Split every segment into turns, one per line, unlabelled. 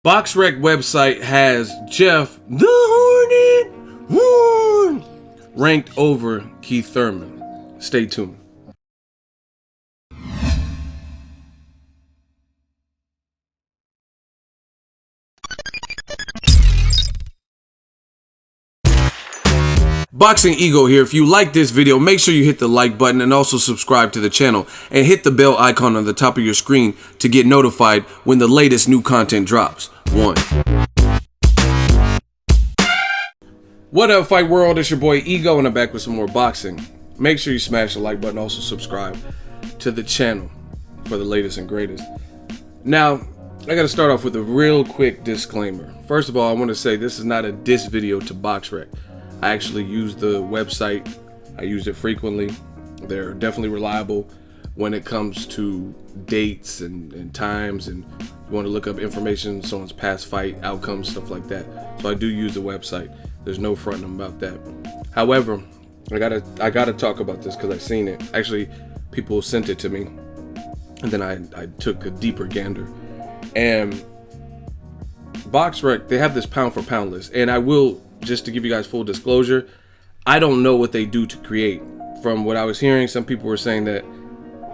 Boxrec website has Jeff the Hornet Horn ranked over Keith Thurman. Stay tuned. Boxingego here. If you like this video, make sure you hit the like button and also subscribe to the channel and hit the bell icon on the top of your screen to get notified when the latest new content drops. What up, fight world? It's your boy Ego and I'm back with some more boxing. Make sure you smash the like button, also subscribe to the channel for the latest and greatest. Now, I gotta start off with a real quick disclaimer. First of all, I want to say this is not a diss video to Boxrec. I actually use the website. I use it frequently. They're definitely reliable when it comes to dates and times, and you want to look up information, someone's past fight outcomes, stuff like that. So I do use the website. There's no fronting about that. However, I gotta talk about this because I've seen it. Actually, people sent it to me, and then I took a deeper gander. And Boxrec, they have this pound for pound list, and I will, just to give you guys full disclosure, I don't know what they do to create. From what I was hearing, some people were saying that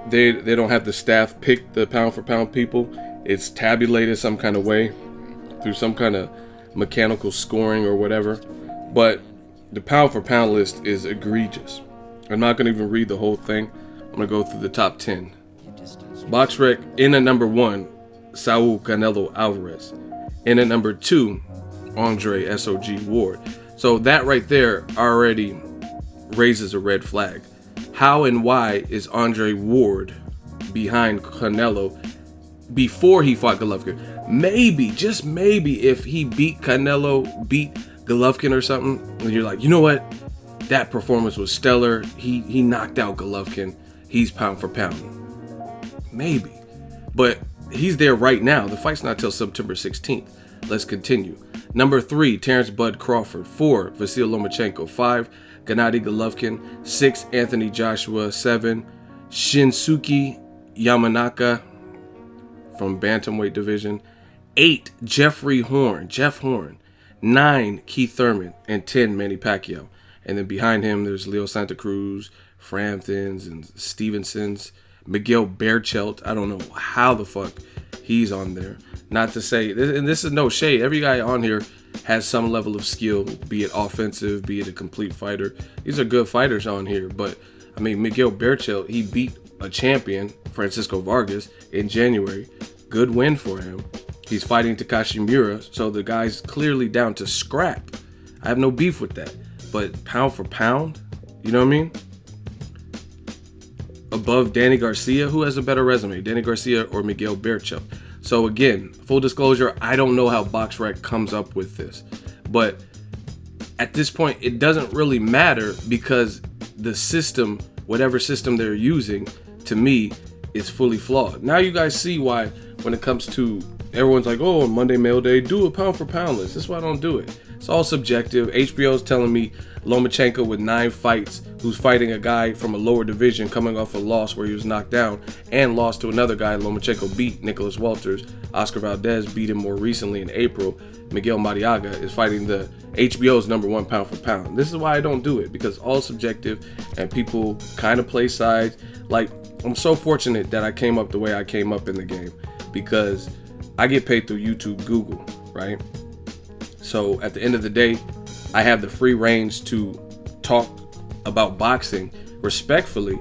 they don't have the staff pick the pound for pound people. It's tabulated some kind of way through some kind of mechanical scoring or whatever. But the pound for pound list is egregious. I'm not going to even read the whole thing. I'm going to go through the top 10. Boxrec in at number 1, Saul Canelo Alvarez. In at number 2, Andre SOG Ward. So that right there already raises a red flag. How and why is Andre Ward behind Canelo before he fought Golovkin? Maybe, just maybe, if he beat Canelo, beat Golovkin or something, and you're like, you know what? That performance was stellar. He knocked out Golovkin. He's pound for pound. Maybe. But he's there right now. The fight's not till September 16th. Let's continue. Number 3, Terrence Bud Crawford. 4, Vasyl Lomachenko. 5, Gennady Golovkin. 6, Anthony Joshua. 7, Shinsuke Yamanaka from Bantamweight division. 8, Jeff Horn. 9, Keith Thurman. And 10, Manny Pacquiao. And then behind him, there's Leo Santa Cruz, Framptons, and Stevensons. Miguel Berchelt. I don't know how the fuck he's on there. Not to say, and this is no shade, every guy on here has some level of skill, be it offensive, be it a complete fighter. These are good fighters on here, but I mean, Miguel Berchelt, he beat a champion, Francisco Vargas, in January. Good win for him. He's fighting Takashi Miura, so the guy's clearly down to scrap. I have no beef with that, but pound for pound, you know what I mean? Above Danny Garcia, who has a better resume, Danny Garcia or Miguel Berchelt? So again, full disclosure, I don't know how Boxrec comes up with this, but at this point, it doesn't really matter because the system, whatever system they're using, to me, is fully flawed. Now you guys see why when it comes to, everyone's like, oh, on Monday Mail Day, do a pound for pound list. That's why I don't do it. It's all subjective. HBO's telling me Lomachenko with 9 fights, who's fighting a guy from a lower division coming off a loss where he was knocked down and lost to another guy. Lomachenko beat Nicholas Walters. Oscar Valdez beat him more recently in April. Miguel Mariaga is fighting the HBO's number 1 pound for pound. This is why I don't do it, because all subjective and people kind of play sides. Like, I'm so fortunate that I came up the way I came up in the game, because I get paid through YouTube, Google, right? So at the end of the day, I have the free range to talk about boxing respectfully,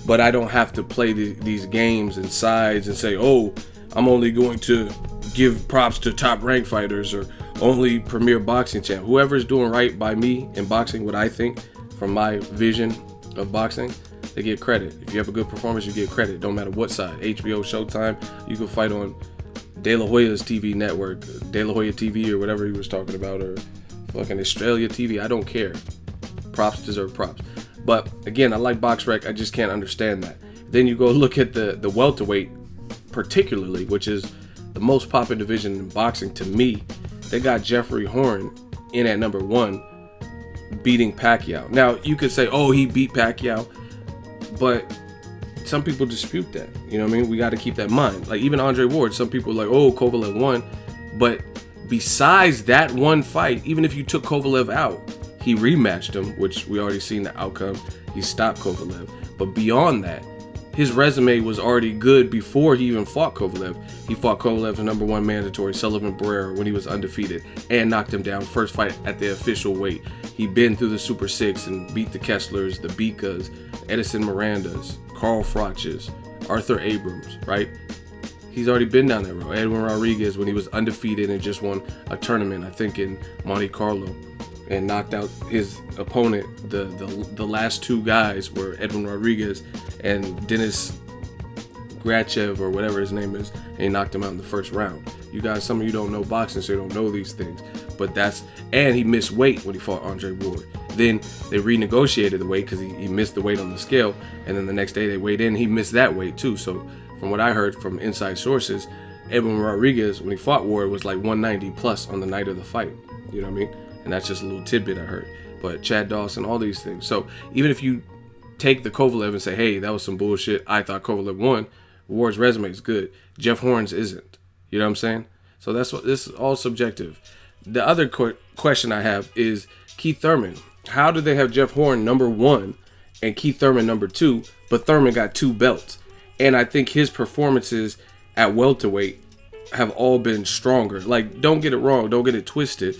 but I don't have to play these games and sides and say, oh, I'm only going to give props to top ranked fighters or only premier boxing champ. Whoever's doing right by me in boxing, what I think from my vision of boxing, they get credit. If you have a good performance, you get credit. Don't matter what side. HBO, Showtime, you can fight on De La Hoya's TV network, De La Hoya TV or whatever he was talking about, or fucking Australia TV. I don't care. Props deserve props. But again, I like Boxrec. I just can't understand that. Then you go look at the welterweight, particularly, which is the most popular division in boxing to me. They got Jeffrey Horn in at number 1, beating Pacquiao. Now you could say, oh, he beat Pacquiao, but some people dispute that. You know what I mean? We got to keep that in mind. Like even Andre Ward, some people are like, oh, Kovalev won. But besides that one fight, even if you took Kovalev out, he rematched him, which we already seen the outcome. He stopped Kovalev. But beyond that, his resume was already good before he even fought Kovalev. He fought Kovalev's #1 mandatory, Sullivan Barrera, when he was undefeated, and knocked him down. First fight at the official weight. He'd been through the Super 6 and beat the Kesslers, the Bikas, Edison Mirandas, Carl Froch's, Arthur Abrams, right? He's already been down that road. Edwin Rodriguez, when he was undefeated and just won a tournament, I think in Monte Carlo, and knocked out his opponent. The last two guys were Edwin Rodriguez and Denis Grachev, or whatever his name is, and he knocked him out in the first round. You guys, some of you don't know boxing, so you don't know these things. But and he missed weight when he fought Andre Ward. Then they renegotiated the weight because he missed the weight on the scale, and then the next day they weighed in, he missed that weight too. So from what I heard from inside sources, Edwin Rodriguez, when he fought Ward, was like 190 plus on the night of the fight. You know what I mean? And that's just a little tidbit I heard. But Chad Dawson, all these things. So even if you take the Kovalev and say, hey, that was some bullshit, I thought Kovalev won, Ward's resume is good. Jeff Horn's isn't. You know what I'm saying? So this is all subjective. The other question I have is Keith Thurman. How do they have Jeff Horn #1 and Keith Thurman #2, but Thurman got 2 belts? And I think his performances at welterweight have all been stronger. Like, don't get it wrong, don't get it twisted.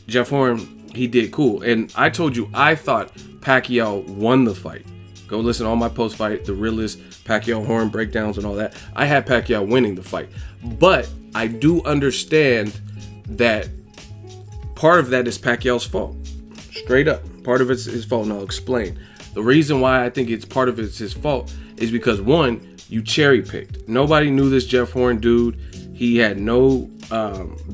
Jeff Horn, he did cool. And I told you, I thought Pacquiao won the fight. Go listen to all my post-fight, the realist Pacquiao Horn breakdowns and all that. I had Pacquiao winning the fight. But I do understand that part of that is Pacquiao's fault. Straight up. Part of it's his fault, and I'll explain. The reason why I think it's part of it's his fault is because, one, you cherry-picked. Nobody knew this Jeff Horn dude. He had no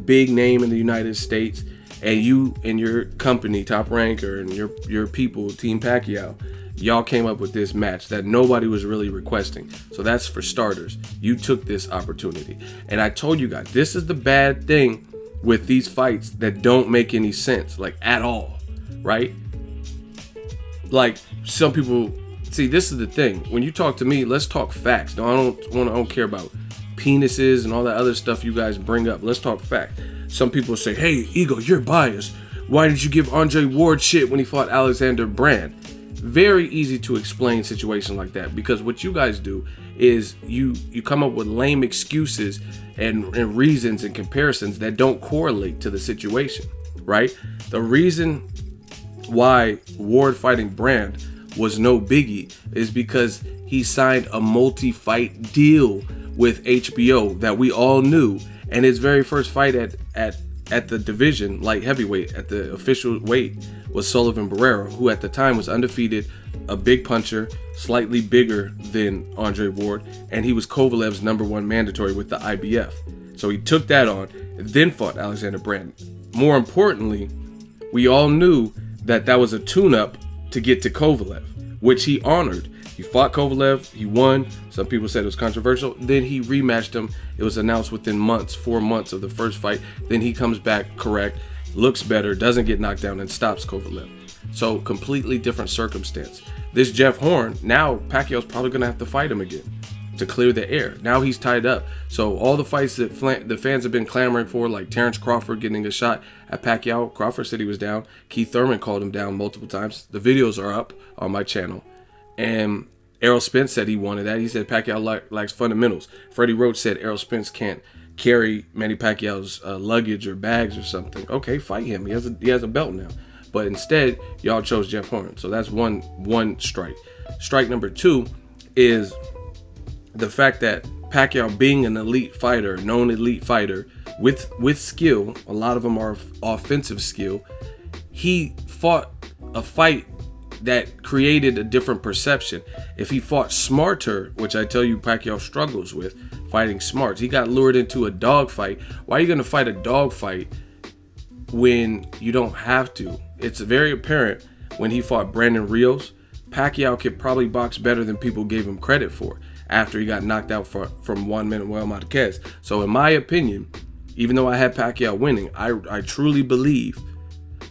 big name in the United States. And you and your company, Top Ranker, and your people, Team Pacquiao, y'all came up with this match that nobody was really requesting. So that's for starters. You took this opportunity. And I told you guys, this is the bad thing with these fights that don't make any sense, like at all, right? Like some people, see, this is the thing. When you talk to me, let's talk facts. No, I don't care about penises and all that other stuff you guys bring up. Let's talk facts. Some people say, hey, Ego, you're biased. Why did you give Andre Ward shit when he fought Alexander Brand? Very easy to explain situation like that, because what you guys do is you come up with lame excuses and reasons and comparisons that don't correlate to the situation, right? The reason why Ward fighting Brand was no biggie is because he signed a multi-fight deal with HBO that we all knew. And his very first fight at the division, light heavyweight, at the official weight, was Sullivan Barrera, who at the time was undefeated, a big puncher, slightly bigger than Andre Ward, and he was Kovalev's #1 mandatory with the IBF. So he took that on, then fought Alexander Brand. More importantly, we all knew that was a tune-up to get to Kovalev, which he honored. He fought Kovalev, he won. Some people said it was controversial. Then he rematched him. It was announced within 4 months of the first fight. Then he comes back correct, looks better, doesn't get knocked down, and stops Kovalev. So completely different circumstance. This Jeff Horn, now Pacquiao's probably going to have to fight him again to clear the air. Now he's tied up. So all the fights that the fans have been clamoring for, like Terrence Crawford getting a shot at Pacquiao. Crawford said he was down. Keith Thurman called him down multiple times. The videos are up on my channel. And Errol Spence said he wanted that. He said Pacquiao likes fundamentals. Freddie Roach said Errol Spence can't carry Manny Pacquiao's luggage or bags or something. Okay, fight him. He has a belt now. But instead, y'all chose Jeff Horn. So that's one strike. Strike number 2 is the fact that Pacquiao, being an elite fighter, known elite fighter with skill, a lot of them are offensive skill, he fought a fight that created a different perception. If he fought smarter, which I tell you Pacquiao struggles with, fighting smart, he got lured into a dogfight. Why are you going to fight a dogfight when you don't have to? It's very apparent when he fought Brandon Rios, Pacquiao could probably box better than people gave him credit for after he got knocked out from Juan Manuel Marquez. So in my opinion, even though I had Pacquiao winning, I truly believe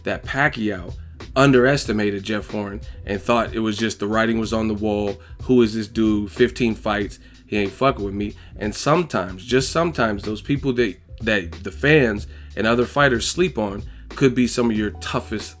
that Pacquiao underestimated Jeff Horn and thought it was just the writing was on the wall. Who is this dude? 15 fights. He ain't fucking with me. And sometimes, just sometimes, those people that that the fans and other fighters sleep on could be some of your toughest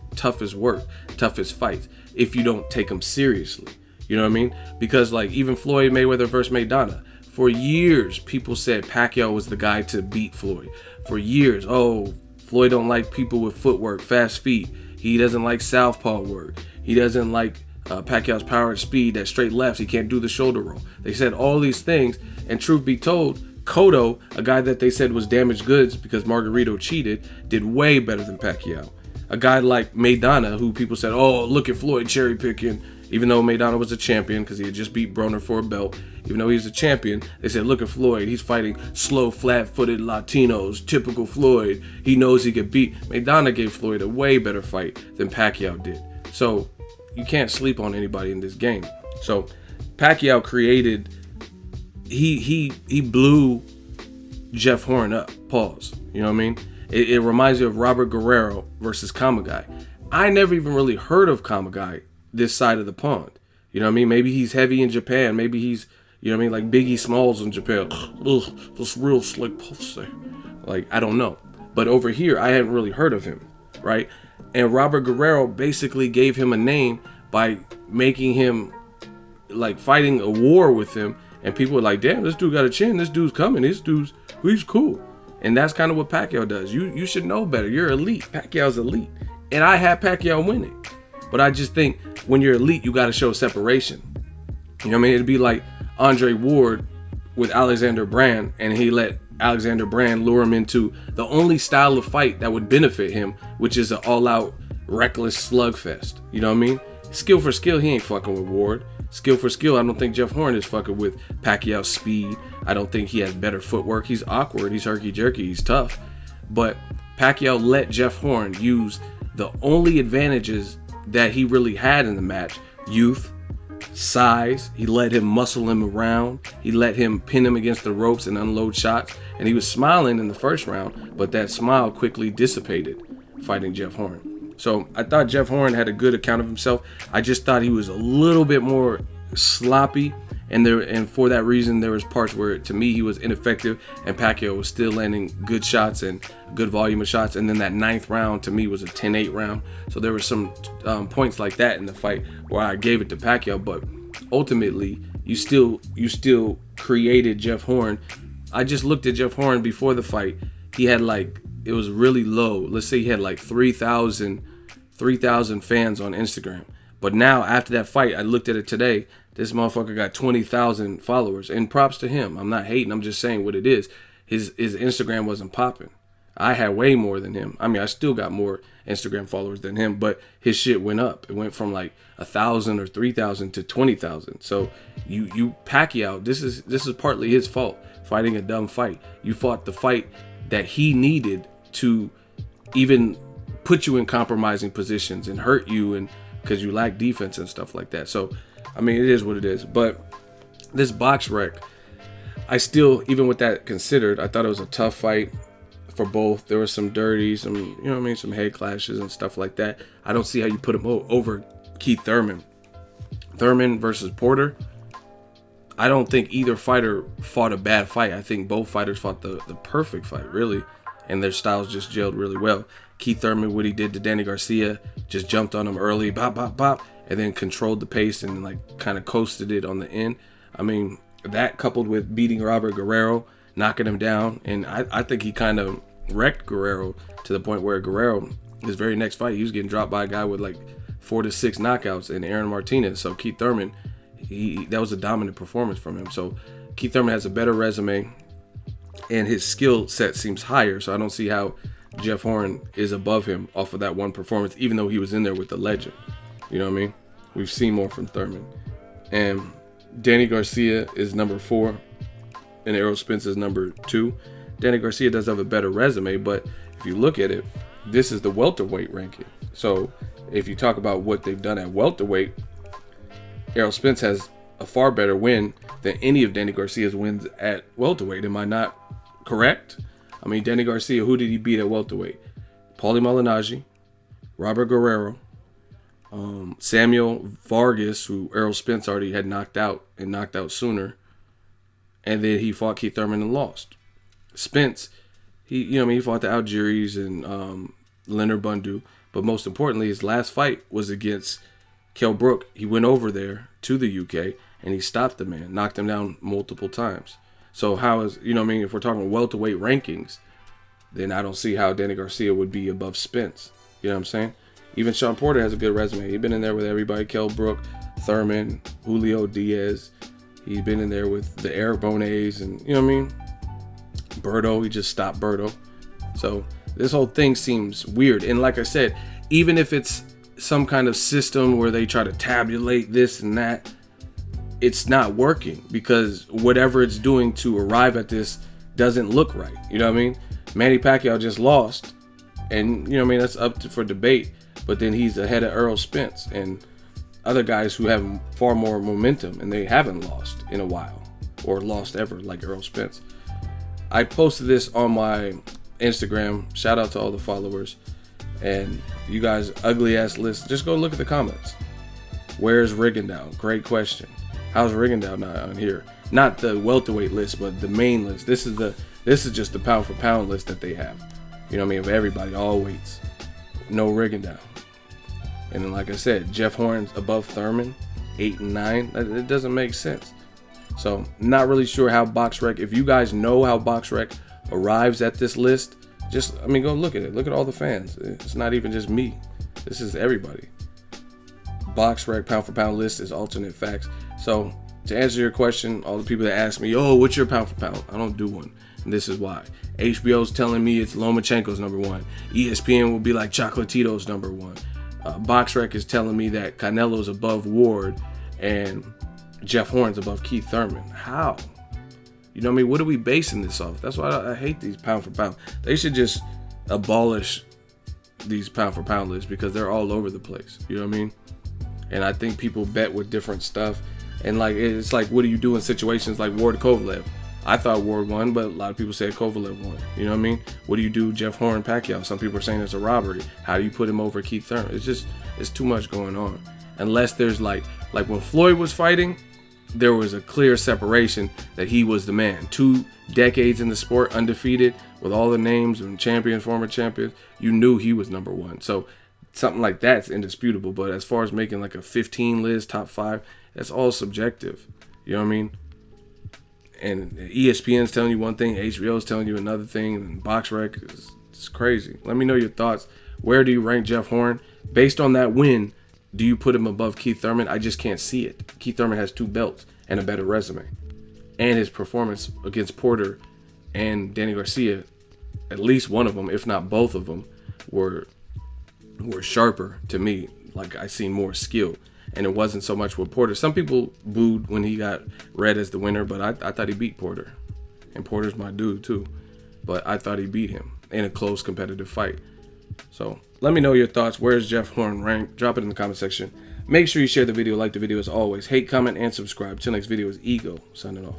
work, toughest fights, if you don't take them seriously. You know what I mean? Because like even Floyd Mayweather versus Maidana, for years people said Pacquiao was the guy to beat Floyd. For years, oh, Floyd don't like people with footwork, fast feet. He doesn't like southpaw work. He doesn't like Pacquiao's power and speed, that straight lefts. He can't do the shoulder roll. They said all these things, and truth be told, Cotto, a guy that they said was damaged goods because Margarito cheated, did way better than Pacquiao. A guy like Maidana, who people said, oh, look at Floyd cherry picking, even though Maidana was a champion because he had just beat Broner for a belt. Even though he was a champion, they said, look at Floyd. He's fighting slow, flat-footed Latinos, typical Floyd. He knows he could beat. Maidana gave Floyd a way better fight than Pacquiao did. So you can't sleep on anybody in this game. So Pacquiao created, he blew Jeff Horn up. Pause. You know what I mean? It reminds you of Robert Guerrero versus Kamagai. I never even really heard of Kamagai this side of the pond. You know what I mean? Maybe he's heavy in Japan. Maybe he's, you know what I mean, like Biggie Smalls in Japan. Ugh, this real slick pussy. Like, I don't know. But over here, I hadn't really heard of him, right? And Robert Guerrero basically gave him a name by making him, like, fighting a war with him. And people were like, damn, this dude got a chin. This dude's coming. He's cool. And that's kind of what Pacquiao does. You should know better. You're elite. Pacquiao's elite. And I had Pacquiao winning. But I just think when you're elite, you got to show separation. You know what I mean? It'd be like Andre Ward with Alexander Brand, and he let Alexander Brand lure him into the only style of fight that would benefit him, which is an all-out, reckless slugfest. You know what I mean? Skill for skill, he ain't fucking with Ward. Skill for skill, I don't think Jeff Horn is fucking with Pacquiao's speed. I don't think he has better footwork. He's awkward. He's herky-jerky. He's tough. But Pacquiao let Jeff Horn use the only advantages that he really had in the match. Youth, size. He let him muscle him around. He let him pin him against the ropes and unload shots. And he was smiling in the first round, but that smile quickly dissipated fighting Jeff Horn. So I thought Jeff Horn had a good account of himself. I just thought he was a little bit more sloppy, and for that reason there was parts where to me he was ineffective, and Pacquiao was still landing good shots and good volume of shots. And then that 9th round to me was a 10-8 round. So there were some points like that in the fight where I gave it to Pacquiao, but ultimately you still created Jeff Horn. I just looked at Jeff Horn before the fight. He had it was really low. Let's say he had 3,000 fans on Instagram. But now after that fight, I looked at it today. This motherfucker got 20,000 followers. And props to him. I'm not hating. I'm just saying what it is. His Instagram wasn't popping. I had way more than him. I mean, I still got more Instagram followers than him, but his shit went up. It went from 1,000 or 3,000 to 20,000. So you Pacquiao, this is partly his fault, fighting a dumb fight. You fought the fight that he needed to even put you in compromising positions and hurt you, and because you lack defense and stuff like that. So, I mean, it is what it is. But this Boxrec, I still, even with that considered, I thought it was a tough fight for both. There was some dirty, some head clashes and stuff like that. I don't see how you put him over Keith Thurman. Thurman versus Porter, I don't think either fighter fought a bad fight. I think both fighters fought the perfect fight, really. And their styles just gelled really well. Keith Thurman, what he did to Danny Garcia, just jumped on him early, bop, bop, bop, and then controlled the pace and kind of coasted it on the end. I mean, that coupled with beating Robert Guerrero, knocking him down, and I think he kind of wrecked Guerrero to the point where Guerrero, his very next fight, he was getting dropped by a guy with 4 to 6 knockouts in Aaron Martinez. So Keith Thurman, that was a dominant performance from him. So Keith Thurman has a better resume, and his skill set seems higher. So I don't see how Jeff Horn is above him off of that one performance, even though he was in there with the legend. You know what I mean? We've seen more from Thurman. And Danny Garcia is number 4, and Errol Spence is number 2. Danny Garcia does have a better resume, but if you look at it, this is the welterweight ranking. So if you talk about what they've done at welterweight, Errol Spence has a far better win than any of Danny Garcia's wins at welterweight. Am I not correct? I mean, Danny Garcia, who did he beat at welterweight? Paulie Malignaggi, Robert Guerrero, Samuel Vargas, who Errol Spence already had knocked out sooner, and then he fought Keith Thurman and lost. Spence, he fought the Algiers and Leonard Bundu. But most importantly, his last fight was against Kell Brook. He went over there to the UK and he stopped the man, knocked him down multiple times. So how is, if we're talking welterweight rankings, then I don't see how Danny Garcia would be above Spence. You know what I'm saying? Even Sean Porter has a good resume. He's been in there with everybody. Kell Brook, Thurman, Julio Diaz. He's been in there with the Eric Bonets and, Berto. He just stopped Berto. So this whole thing seems weird. And like I said, even if it's some kind of system where they try to tabulate this and that, it's not working because whatever it's doing to arrive at this doesn't look right. You know what I mean? Manny Pacquiao just lost. And, that's up for debate. But then he's ahead of Errol Spence and other guys who have far more momentum, and they haven't lost in a while or lost ever like Errol Spence. I posted this on my Instagram. Shout out to all the followers. And you guys, ugly ass list. Just go look at the comments. Where's Rigondeaux? Great question. How's Rigondeaux not on here? Not the welterweight list, but the main list. This is just the pound for pound list that they have. Of everybody, all weights. No Rigondeaux. And then, like I said, Jeff Horn's above Thurman, 8 and 9. It doesn't make sense. So, not really sure how Boxrec. If you guys know how Boxrec arrives at this list, go look at it. Look at all the fans. It's not even just me. This is everybody. Boxrec pound for pound list is alternate facts. So, to answer your question, all the people that ask me, "Oh, what's your pound for pound?" I don't do one. And this is why. HBO's telling me it's Lomachenko's number 1. ESPN will be like Chocolatito's number 1. Boxrec is telling me that Canelo's above Ward and Jeff Horn's above Keith Thurman. How? What are we basing this off? That's why I hate these pound for pound. They should just abolish these pound for pound lists because they're all over the place. You know what I mean? And I think people bet with different stuff. And it's like, what do you do in situations like Ward Kovalev? I thought Ward won, but a lot of people said Kovalev won. You know what I mean? What do you do, Jeff Horn, Pacquiao? Some people are saying it's a robbery. How do you put him over Keith Thurman? It's too much going on. Unless there's like when Floyd was fighting, there was a clear separation that he was the man. 2 decades in the sport, undefeated, with all the names and champions, former champions. You knew he was number 1. So something like that's indisputable. But as far as making like a 15 list, top 5, that's all subjective. You know what I mean? And ESPN's telling you one thing, HBO's telling you another thing, and Boxrec is crazy. Let me know your thoughts. Where do you rank Jeff Horn? Based on that win, do you put him above Keith Thurman? I just can't see it. Keith Thurman has 2 belts and a better resume. And his performance against Porter and Danny Garcia, at least one of them, if not both of them, were sharper to me. Like, I seen more skill. And it wasn't so much with Porter. Some people booed when he got read as the winner, but I thought he beat Porter. And Porter's my dude, too. But I thought he beat him in a close competitive fight. So let me know your thoughts. Where's Jeff Horn ranked? Drop it in the comment section. Make sure you share the video, like the video as always. Hate, comment, and subscribe. Till next video is Ego, signing off.